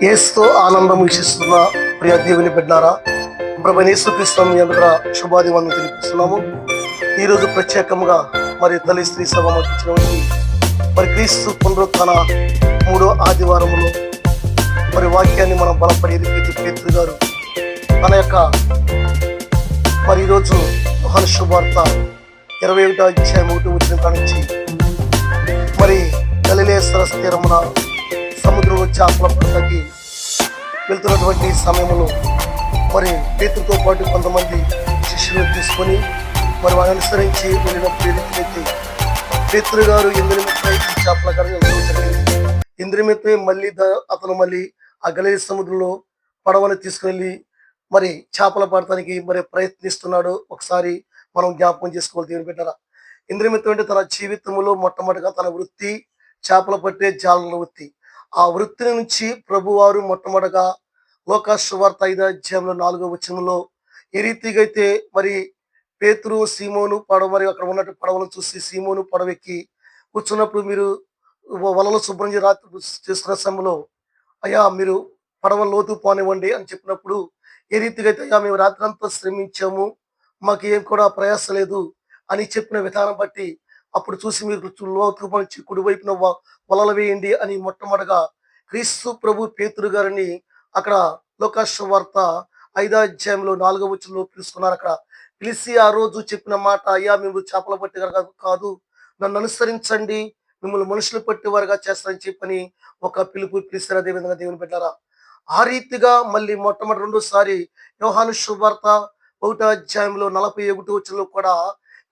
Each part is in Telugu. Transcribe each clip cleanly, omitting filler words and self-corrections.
యేసుతో ఆనందం వీక్షిస్తున్న ప్రియ దేవుని బిడ్డారా, ప్రభువైన యేసుక్రీస్తు మీ అందరూ శుభాదివాన్ని తెలిపిస్తున్నాము. ఈరోజు ప్రత్యేకంగా మరి తల్లి స్త్రీ సభ మధ్యించినటువంటి మరి క్రీస్తు పునరుత్థాన 3వ ఆదివారములో మరి వాక్యాన్ని మనం బలపడేది పేతురు గారు తన యొక్క మరి ఈరోజు యోహాను శుభవార్త 21వ అధ్యాయం 1 వచనం కానించి మరి గలిలయ సరస్సు తీరమున సముద్రంలో చేపల పట్టకి వెళ్తున్నటువంటి సమయంలో మరి పేతురుతో పాటు కొంతమంది శిష్యులను తీసుకొని మరి వారిని అనుసరించి వెళ్ళినప్పుడు ఎదురైతే పేతురు గారు ఇంద్రమిత్రై చేపల కడగ జరిగింది. ఇంద్రమిత్రై మళ్ళీ అతను మళ్ళీ ఆ గలిలయ సముద్రంలో పడవని తీసుకువెళ్ళి మరి చేపల పడటానికి మరి ప్రయత్నిస్తున్నాడు. ఒకసారి మనం జ్ఞాపకం చేసుకోవాలి దేవుని బిడ్డరా. ఇంద్రమిత్రం అంటే తన జీవితంలో మొట్టమొదటిగా తన వృత్తి చేపల పట్టే జాలల వృత్తి. ఆ వృత్తి నుంచి ప్రభువారు మొట్టమొదటిగా లోకా సువార్త 5వ అధ్యాయంలో 4వ వచనంలో ఏ రీతిగా అయితే మరి పేతురు సీమోను పడవ మరి అక్కడ ఉన్నట్టు పడవలను చూసి సీమోను పడవెక్కి కూర్చున్నప్పుడు మీరు వలలు శుభ్రం రాత్రి చేసుకున్న సమయంలో అయ్యా మీరు పడవ లోతు పోనివ్వండి అని చెప్పినప్పుడు ఏ రీతిగా అయితే అయ్యా మేము రాత్రి అంతా శ్రమించాము, మాకు ఏం కూడా ప్రయాస లేదు అని చెప్పిన విధానం బట్టి అప్పుడు చూసి మీరు లోతు పని కుడివైపున వలలు వేయండి అని మొట్టమొదటిగా క్రీస్తు ప్రభు పేతురు గారిని అక్కడ లోకా సువార్త 5వ అధ్యాయంలో 4వ వచనంలో పిలుచుకున్నారు. అక్కడ పిలిచి ఆ రోజు చెప్పిన మాట, అయ్యా మేము చేపల పట్టేవారుగా కాదు, నన్ను అనుసరించండి, మిమ్మల్ని మనుషులు పట్టేవారుగా చేస్తారని చెప్పని ఒక పిలుపు పిలిచారు. అదేవిధంగా దేవుని బిడ్డారా, ఆ రీతిగా మళ్ళీ మొట్టమొదటి రెండోసారి యోహాను సువార్త 1వ అధ్యాయంలో 41వ వచనంలో కూడా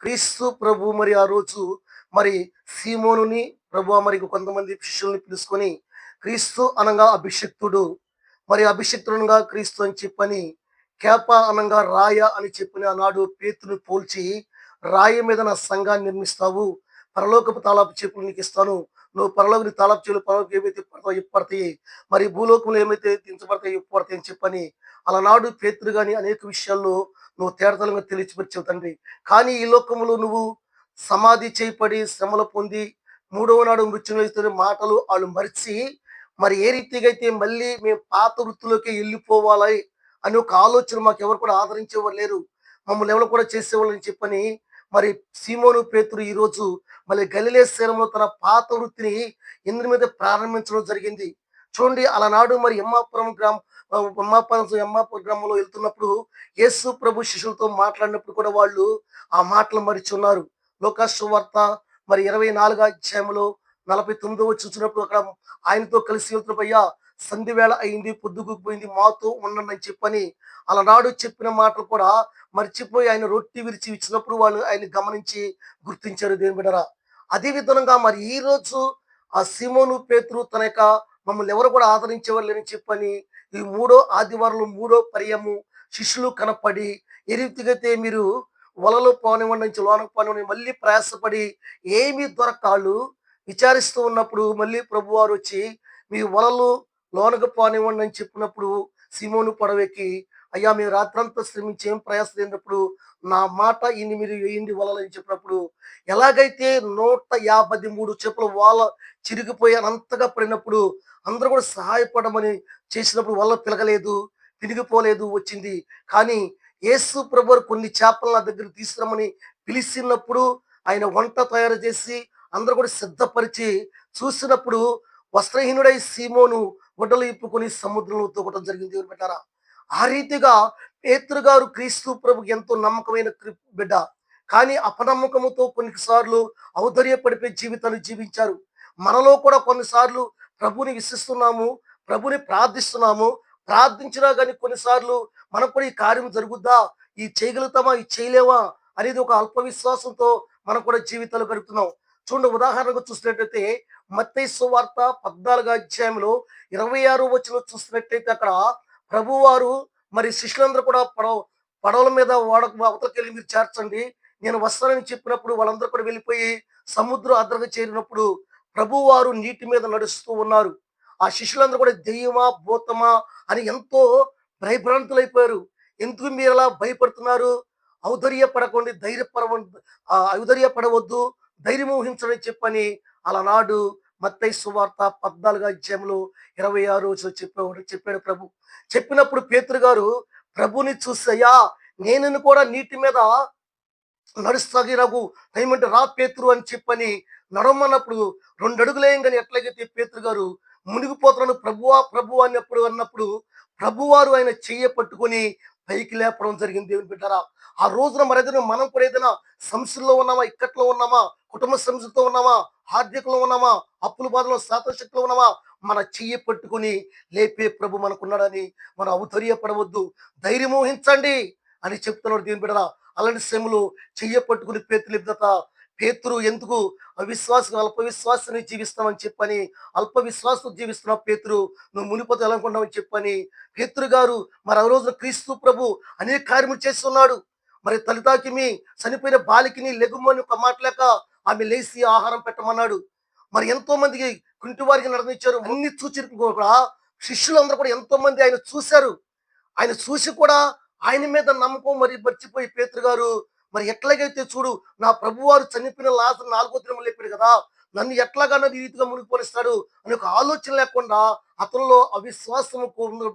క్రీస్తు ప్రభు మరి ఆ రోజు మరి సీమోనుని ప్రభు మరి కొంతమంది శిష్యుల్ని పిలుచుకొని క్రీస్తు అనగా అభిషక్తుడు, మరి అభిషక్తుడుగా క్రీస్తు అని చెప్పని కేప అనగా రాయ అని చెప్పిన ఆనాడు పేతుని పోల్చి రాయి మీద నా సంఘాన్ని నిర్మిస్తావు, పరలోకపు తాళాపు చెప్పులు నీకు ఇస్తాను, నువ్వు పరలోకి తాళాపు చెప్పులు పరలోకి ఏమైతే పడతావు ఇప్పడతాయి, మరి భూలోకంలో ఏమైతే దించబడతాయి ఇప్పడతాయి అని చెప్పని అలనాడు పేతురు కానీ అనేక విషయాల్లో నువ్వు తేడతలంగా తెలియచిపరిచావు తండ్రి. కానీ ఈ లోకంలో నువ్వు సమాధి చేయబడి శ్రమలు పొంది 3వ నాడు మృత్యుంజయుని మాటలు వాళ్ళు మరిచి మరి ఏ రీతిగా అయితే మళ్ళీ మేము పాత వృత్తిలోకి వెళ్ళిపోవాలి అని ఒక ఆలోచన మాకు ఎవరు కూడా ఆదరించేవారు లేరు, మమ్మల్ని ఎవరు కూడా చేసేవాళ్ళని చెప్పని మరి సీమోను పేతురు ఈరోజు మళ్ళీ గలిలయ తీరంలో తన పాత వృత్తిని ఇంద్రుని మీద ప్రారంభించడం జరిగింది. చూడండి, అలనాడు మరి ఎమ్మాపురం గ్రామంలో వెళ్తున్నప్పుడు యేసు ప్రభు శిష్యులతో మాట్లాడినప్పుడు కూడా వాళ్ళు ఆ మాటలు మరిచున్నారు. లోకా సువార్త మరి 24వ అధ్యాయంలో 49వ చూసినప్పుడు అక్కడ ఆయనతో కలిసి వెళ్తున్నయ్యా సంధి వేళ అయింది, పొద్దుగుపోయింది, మాతో ఉండండి అని చెప్పని అలనాడు చెప్పిన మాటలు కూడా మర్చిపోయి ఆయన రొట్టి విరిచి ఇచ్చినప్పుడు వాళ్ళు ఆయన గమనించి గుర్తించారు దేవుని బిడ్డరా. అదే విధంగా మరి ఈ రోజు ఆ సీమోను పేతురు తన యొక్క మమ్మల్ని ఎవరు కూడా ఆదరించేవారు లేని చెప్పని ఈ 3వ ఆదివారంలో 3వ పర్యము శిష్యులు కనపడి ఏ రీతిగా అయితే మీరు వలలో పోనివ్వండి నుంచి లోనకు పోనివ్వండి మళ్ళీ ప్రయాసపడి ఏమీ దొరకాళ్ళు విచారిస్తూ ఉన్నప్పుడు మళ్ళీ ప్రభువారు వచ్చి మీ వలలు లోనకు పోనివ్వండి అని చెప్పినప్పుడు సీమోను పడవెక్కి అయ్యా మీరు రాత్రంతా శ్రమించి ఏం ప్రయాస లేనప్పుడు నా మాట ఇన్ని మీరు వేయండి వలలు అని చెప్పినప్పుడు ఎలాగైతే 153 చేపలు వాళ్ళ చిరిగిపోయి అంతగా పడినప్పుడు అందరూ కూడా సహాయపడమని చేసినప్పుడు వల్ల పిలగలేదు, పిరిగిపోలేదు వచ్చింది. కానీ యేసు ప్రభు కొన్ని చేపలు నా దగ్గర తీసుకురమని పిలిచినప్పుడు ఆయన వంట తయారు చేసి అందరూ కూడా సిద్ధపరిచి చూసినప్పుడు వస్త్రహీనుడై సీమోను గుడ్డలు ఇప్పుకొని సముద్రంలో తోకటం జరిగింది దేవుని బిడ్డారా. ఆ రీతిగా పేతురు గారు క్రీస్తు ప్రభుకి ఎంతో నమ్మకమైన బిడ్డ, కానీ అపనమ్మకముతో కొన్నిసార్లు ఔదర్యపడిపోయి జీవితాన్ని జీవించారు. మనలో కూడా కొన్నిసార్లు ప్రభుని విశ్వసిస్తున్నాము, ప్రభుని ప్రార్థిస్తున్నాము, ప్రార్థించినా కానీ కొన్నిసార్లు మనకు కూడా ఈ కార్యం జరుగుద్దా, ఈ చేయగలుగుతామా, ఈ చేయలేవా అనేది ఒక అల్ప విశ్వాసంతో మనం కూడా జీవితాలు గడుపుతున్నాం. చూడండి, ఉదాహరణకు చూసినట్టయితే మత్తయి సువార్త 14వ అధ్యాయంలో 26వ వచనం చూసినట్టయితే అక్కడ ప్రభువారు మరి శిష్యులందరూ కూడా పడవల మీద అవతలకి వెళ్ళి మీరు చేర్చండి నేను వస్తానని చెప్పినప్పుడు వాళ్ళందరూ కూడా వెళ్ళిపోయి సముద్రం అద్దరికి చేరినప్పుడు ప్రభువారు నీటి మీద నడుస్తూ ఉన్నారు. ఆ శిష్యులందరూ కూడా దెయ్యమా భూతమా అని ఎంతో భయభ్రాంతులైపోయారు. ఎందుకు మీరు అలా భయపడుతున్నారు, ఔదర్యపడకండి, ధైర్యపడవద్దు, ధైర్యం ఊహించని చెప్పని అలనాడు మత్తయి సువార్త 14 అధ్యాయంలో 26 వచనం చెప్పాడు ప్రభు. చెప్పినప్పుడు పేతురు గారు ప్రభుని చూసి, అయ్యా నేను కూడా నీటి మీద నడుస్తాగినగు ఏమంటే రా పేతురు అని చెప్పని నడవమన్నప్పుడు 2 అడుగులేయంగానే ఎట్లాగైతే పేతురు గారు మునిగిపోతున్నాడు, ప్రభువా ప్రభు అన్నప్పుడు ప్రభువారు ఆయన చెయ్య పట్టుకొని పైకి లేపడం జరిగింది. దేవుని బిడ్డారా, ఆ రోజున మరి ఏదైనా మనం కూడా ఏదైనా సమస్యల్లో ఉన్నామా, ఇక్కట్లో ఉన్నామా, కుటుంబ సమస్యలతో ఉన్నామా, ఆర్థికంలో ఉన్నామా, అప్పుల బాధలో శాతశక్తిలో ఉన్నామా, మన చెయ్యి పట్టుకొని లేపే ప్రభు మనకున్నాడని మనం ఔతర్యపడవద్దు, ధైర్యం వహించండి అని చెప్తున్నాడు. దేవుని బిడ్డరా, అలాంటి శ్రమలు చెయ్య పట్టుకుని పేతురు లేపుదట. పేతురు ఎందుకు అవిశ్వాసం అల్ప విశ్వాసాన్ని జీవిస్తామని చెప్పని, అల్ప విశ్వాసం జీవిస్తున్నావు పేతురు, నువ్వు మునిపోతే ఎలా అనుకుంటామని చెప్పని పేతురు గారు మరి ఆ రోజున క్రీస్తు ప్రభు అనేక కార్యములు చేస్తున్నాడు. మరి తలితాకిమి చనిపోయిన బాలికిని లెగుమని ఒక మాట లేక ఆమె లేచి ఆహారం పెట్టమన్నాడు. మరి ఎంతో మందికి కుంటి వారికి నడనిచ్చారు. అన్ని చూచి కూడా శిష్యులందరూ కూడా ఎంతో మంది ఆయన చూశారు. ఆయన చూసి కూడా ఆయన మీద నమ్మకం మరి మర్చిపోయి పేతురు గారు మరి ఎట్లాగైతే చూడు, నా ప్రభువారు చనిపోయిన లాజరు 4వ దినం లేపాడు కదా, నన్ను ఎట్లాగన్నా ఈ రీతిగా మునిగిపోనిస్తాడు అని ఒక ఆలోచన లేకుండా అతనిలో అవిశ్వాసము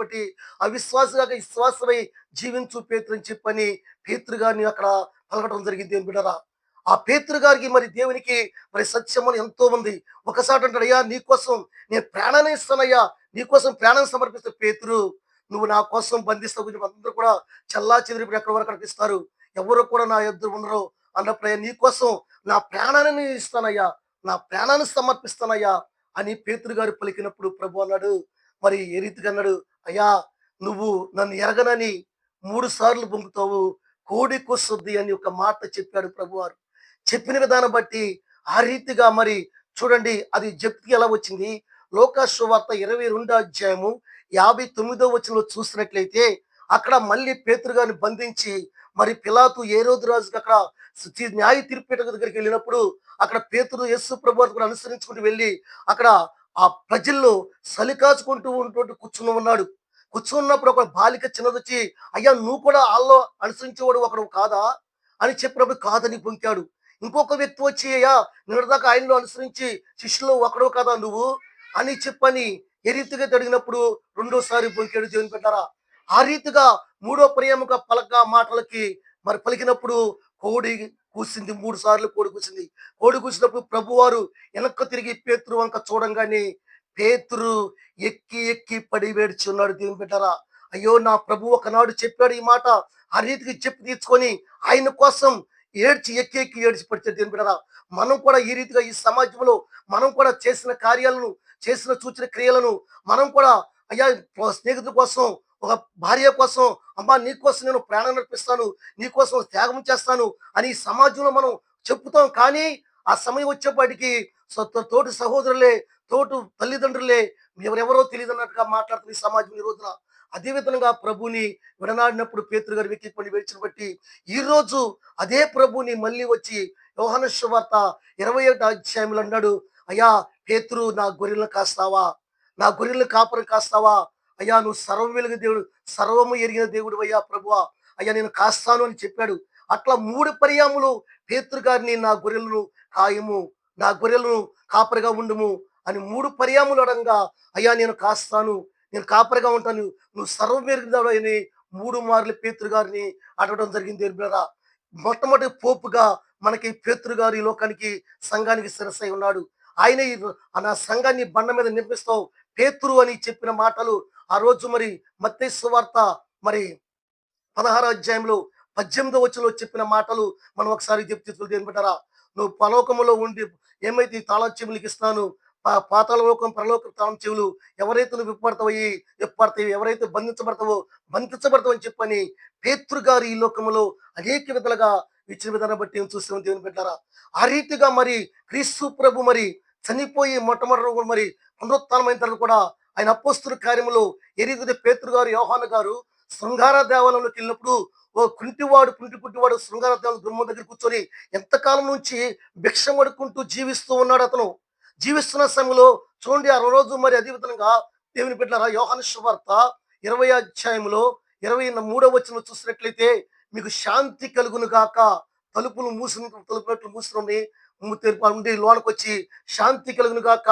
బట్టి అవిశ్వాసగా విశ్వాసమై జీవించు పేతురు అని చెప్పని పేతురు గారిని అక్కడ పలకడం జరిగింది. ఏం బిడ్డరా, ఆ పేతురు గారికి మరి దేవునికి మరి సత్యమని ఎంతో మంది ఒకసారి అంటాడు, అయ్యా నీకోసం నేను ప్రాణాన్ని ఇస్తానయ్యా, నీకోసం ప్రాణాన్ని సమర్పిస్తే పేతురు నువ్వు నా కోసం బంధిస్తావు గురించి అందరూ కూడా చల్లా చెదిరిపడి ఎక్కడి వరకు అనిపిస్తారు, ఎవరు కూడా నా ఎదురు ఉండరు అన్నప్పుడు, అయ్యా నీకోసం నా ప్రాణాన్ని నేను ఇస్తానయ్యా, నా ప్రాణాన్ని సమర్పిస్తానయ్యా అని పేతురు గారు పలికినప్పుడు ప్రభు అన్నాడు, మరి ఏ రీతిగా అన్నాడు, అయ్యా నువ్వు నన్ను ఎరగనని 3 సార్లు పొంగుతావు, కోడి కొస్తుంది అని ఒక మాట చెప్పాడు ప్రభువారు. చెప్పిన విధానం బట్టి ఆ రీతిగా మరి చూడండి అది జప్తికి ఎలా వచ్చింది. లోకా సువార్త 22వ అధ్యాయము 59వ వచనంలో చూసినట్లయితే అక్కడ మళ్ళీ పేతురు గారిని బంధించి మరి పిలాతు హేరోదు రాజుకి అక్కడ న్యాయ తీర్పేట దగ్గరికి వెళ్ళినప్పుడు అక్కడ పేతురు యేసు ప్రభువుని కూడా అనుసరించుకుంటూ వెళ్ళి అక్కడ ఆ ప్రజల్లో సలికాచుకుంటూ ఉంటూ కూర్చుని ఉన్నాడు. కూర్చున్నప్పుడు ఒక బాలిక చిన్నదొచ్చి, అయ్యా నువ్వు కూడా వాళ్ళలో అనుసరించేవాడు ఒకడు కాదా అని చెప్పినప్పుడు కాదని పొంకాడు. ఇంకొక వ్యక్తి వచ్చి, అయ్యా నిన్నటిదాకా ఆయనలో అనుసరించి శిష్యులో ఒకడో కదా నువ్వు అని చెప్పని ఏ రీతిగా అడిగినప్పుడు రెండోసారి పొంకాడు. దేవుని పెట్టారా, ఆ రీతిగా మూడో ప్రేమక పలక మాటలకి మరి పలికినప్పుడు కోడి కూసింది. 3 సార్లు కోడి కూసింది. కోడి కూసినప్పుడు ప్రభువారు వెనక్కు తిరిగి పేతురు వంక చూడంగానే పేతురు ఎక్కి ఎక్కి పడి వేడుచున్నాడు. దేవుని పెట్టారా, అయ్యో నా ప్రభు ఒకనాడు చెప్పాడు ఈ మాట, ఆ రీతికి చెప్పి తీర్చుకొని ఆయన కోసం ఏడ్చి ఎక్కి ఎక్కి ఏడ్చి పడిచాడు. దేవుని పెట్టారా, మనం కూడా ఈ రీతిగా ఈ సమాజంలో మనం కూడా చేసిన కార్యాలను, చేసిన సూచన క్రియలను మనం కూడా అయ్యా స్నేహితుల కోసం, ఒక భార్య కోసం, అమ్మా నీకోసం నేను ప్రాణం నడిపిస్తాను, నీకోసం త్యాగం చేస్తాను అని ఈ సమాజంలో మనం చెప్పుతాం. కానీ ఆ సమయం వచ్చేపాటికి తోటి సహోదరులే, తోటు తల్లిదండ్రులే ఎవరెవరో తెలియదు అన్నట్టుగా మాట్లాడుతున్న ఈ సమాజం ఈ రోజున. అదే విధంగా ప్రభుని విడనాడినప్పుడు పేతురు గారు వెక్కి కొన్ని వేడిచిన బట్టి ఈ రోజు అదే ప్రభుని మళ్ళీ వచ్చి యోహాను సువార్త 21వ అధ్యాయంలో అన్నాడు, అయ్యా పేతురు నా గొర్రెలను కాస్తావా, నా గొర్రెలను కాపరం కాస్తావా, అయ్యా నువ్వు సర్వం వెలుగు దేవుడు, సర్వము ఎరిగిన దేవుడు అయ్యా ప్రభువా, అయ్యా నేను కాస్తాను అని చెప్పాడు. అట్లా 3 పర్యాములు పేతురు గారిని నా గొర్రెలను కాయము, నా గొర్రెలను కాపరిగా ఉండుము అని 3 పర్యాములు అడంగా, అయ్యా నేను కాస్తాను, నేను కాపరిగా ఉంటాను, నువ్వు సర్వం ఎరిగిన అని 3 మార్లు పేతురు గారిని అడగడం జరిగింది. బ్రదరా, మొట్టమొదటి పోపుగా మనకి పేతురు గారు ఈ లోకానికి సంఘానికి శిరస్సై ఉన్నాడు. ఆయన నా సంఘాన్ని బండ మీద నిర్మిస్తావు పేతురు అని చెప్పిన మాటలు ఆ రోజు మరి మత్తయి సువార్త మరి 16వ అధ్యాయంలో 18వ వచనంలో చెప్పిన మాటలు మనం ఒకసారి చెప్తే ఏంటంటారా, నువ్వు పరలోకములో ఉండి ఏమైతే తాళం చెవులకి ఇస్తాను, పాతాళ లోకం పరలోక తాళం చెవులు ఎవరైతే నువ్వు విప్పడతావు, ఎవరైతే బంధించబడతావు అని చెప్పని పేతురు గారు ఈ లోకములో అనేక విధాలుగా ఇచ్చిన విధానం బట్టి ఏం చూస్తాం దేవుని పెట్టారా. ఆ రీతిగా మరి క్రీస్తు ప్రభు మరి చనిపోయి మొట్టమొదటి మరి పునరుత్థానమైన తర్వాత కూడా ఆయన అపోస్తుల కార్యములో ఏ రీతిగా పేతురు గారు, యోహాను గారు శృంగార దేవాలయంలోకి వెళ్ళినప్పుడు ఓ పుట్టివాడు శృంగార దేవాలయం గుమ్మం దగ్గర కూర్చొని ఎంతకాలం నుంచి భిక్షం అడుక్కుంటూ జీవిస్తూ ఉన్నాడు. అతను జీవిస్తున్న సమయంలో చూడండి ఆ రోజు మరి అదే విధంగా దేవుని బిడ్డలారా, యోహాను సువార్త 20వ అధ్యాయంలో 23వ వచనం చూసినట్లయితే మీకు శాంతి కలుగును గాక, తలుపునట్లు మూసుకుని ఉండి లోనికి వచ్చి శాంతి కలుగును గాక,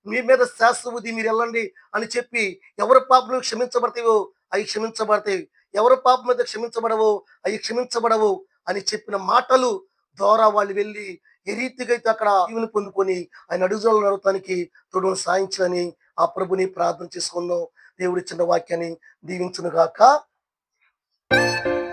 మీ మీద శాశ్వతి మీరు వెళ్ళండి అని చెప్పి, ఎవరి పాపలు క్షమించబడతాయో అవి క్షమించబడతాయి, ఎవరి పాపం మీద క్షమించబడవో అవి క్షమించబడవు అని చెప్పిన మాటలు ద్వారా వాళ్ళు వెళ్ళి ఏ రీతిగా అయితే అక్కడ ఈవుని పొందుకొని ఆయన అడుగుజాడలు నడవటానికి తోడు సాయించని ఆ ప్రభుని ప్రార్థన చేసుకుందాం. దేవుడి చిన్న వాక్యాన్ని దీవించును గాక.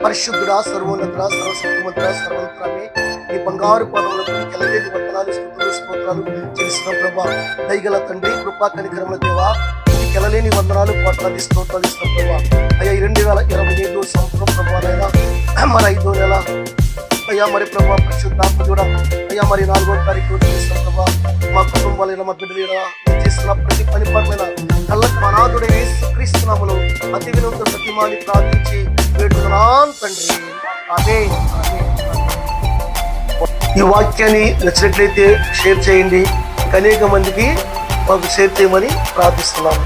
పరిశుద్ధుడా, సర్వోన్నతుడా, సర్వశక్తిమంతుడా, సర్వంతరామే, నీ బంగారు పదవులకు ఎలలేని వందనాలు, స్తుతులు, స్తోత్రాలు చేసిన ప్రభా, దయగల తండ్రి, కృపా కనికరముల దేవా, నీకు ఎలలేని వందనాలు, కోట్లాది స్తోత్రాలు ఇస్తున్న ప్రభా. అయ్యా 2025 సంవత్సరం ప్రభావైనా మన 5వ నెల అయ్యా మరి ప్రభా పరిశుద్ధాత్మ కూడా అయ్యా మరి 4వ తారీఖు చేసిన ప్రభా, మా కుటుంబాలైనా మా బిడ్డలైనా చేస్తున్న ప్రతి పని పట్ల కళ్ళకు అనాథుడైన యేసుక్రీస్తు నామములో అతి వినూత్న ప్రతిమాని ప్రార్థించి వేడుకున్నాను తండ్రి. ఆమేన్. ఈ వాక్యాన్ని నచ్చినట్లయితే షేర్ చేయండి, అనేక మందికి మాకు షేర్ చేయమని ప్రార్థిస్తున్నాము.